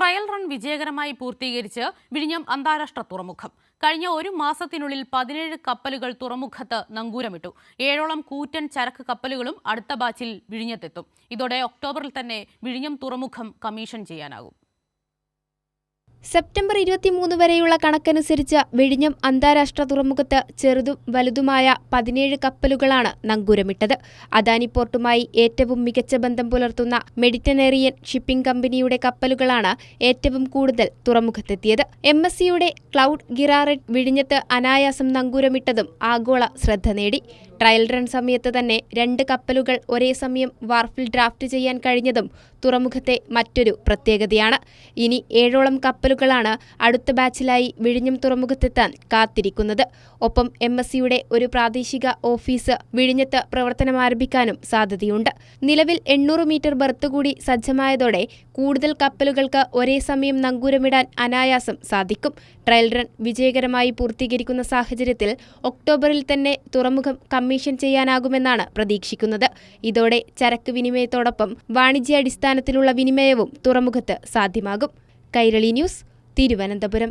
Trial run വിജയകരമായി പൂർത്തീകരിച്ച് വിഴിഞ്ഞം അന്താരാഷ്ട്ര തുറമുഖം. കഴിഞ്ഞ ഒരു മാസത്തിനുള്ളിൽ 17 കപ്പലുകൾ തുറമുഖത്ത് നങ്കൂരമിട്ടു. 7ഓളം കൂറ്റൻ ചരക്ക് കപ്പലുകളും അടുത്ത ബാച്ചിൽ വിഴിഞ്ഞത്തെത്തും. ഇതോടെ ഒക്ടോബറിൽ തന്നെ വിഴിഞ്ഞം തുറമുഖം കമ്മീഷൻ ചെയ്യാനാകും. സെപ്റ്റംബർ 23 വരെയുള്ള കണക്കനുസരിച്ച് വിഴിഞ്ഞം അന്താരാഷ്ട്ര തുറമുഖത്ത് ചെറുതും വലുതുമായ 17 കപ്പലുകളാണ് നങ്കൂരമിട്ടത്. അദാനി പോർട്ടുമായി ഏറ്റവും മികച്ച ബന്ധം പുലർത്തുന്ന മെഡിറ്ററേനിയൻ ഷിപ്പിംഗ് കമ്പനിയുടെ കപ്പലുകളാണ് ഏറ്റവും കൂടുതൽ തുറമുഖത്തെത്തിയത്. MSCയുടെ ക്ലൗഡ് ഗിറാറെഡ് വിഴിഞ്ഞത്ത് അനായാസം നങ്കൂരമിട്ടതും ആഗോള ശ്രദ്ധ നേടി. ട്രയൽ റൺ സമയത്ത് തന്നെ 2 കപ്പലുകൾ ഒരേ സമയം വാർഫിൽ ഡ്രാഫ്റ്റ് ചെയ്യാൻ കഴിഞ്ഞതും തുറമുഖത്തെ മറ്റൊരു പ്രത്യേകതയാണ്. ഇനി 7ഓളം കപ്പലുകളാണ് അടുത്ത ബാച്ചിലായി വിഴിഞ്ഞം തുറമുഖത്തെത്താൻ കാത്തിരിക്കുന്നത്. ഒപ്പം MSCയുടെ ഒരു പ്രാദേശിക ഓഫീസ് വിഴിഞ്ഞത്ത് പ്രവർത്തനമാരംഭിക്കാനും സാധ്യതയുണ്ട്. നിലവിൽ 800 മീറ്റർ ബർത്ത് കൂടി സജ്ജമായതോടെ കൂടുതൽ കപ്പലുകൾക്ക് ഒരേ സമയം നങ്കൂരമിടാൻ അനായാസം സാധിക്കും. ട്രയൽ റൺ വിജയകരമായി പൂർത്തീകരിക്കുന്ന സാഹചര്യത്തിൽ ഒക്ടോബറിൽ തന്നെ തുറമുഖം കമ്മീഷൻ ചെയ്യാനാകുമെന്നാണ് പ്രതീക്ഷിക്കുന്നത്. ഇതോടെ ചരക്ക് വിനിമയത്തോടൊപ്പം വാണിജ്യാടിസ്ഥാനത്തിലുള്ള വിനിമയവും തുറമുഖത്ത് സാധ്യമാകും. കൈരളി ന്യൂസ്, തിരുവനന്തപുരം.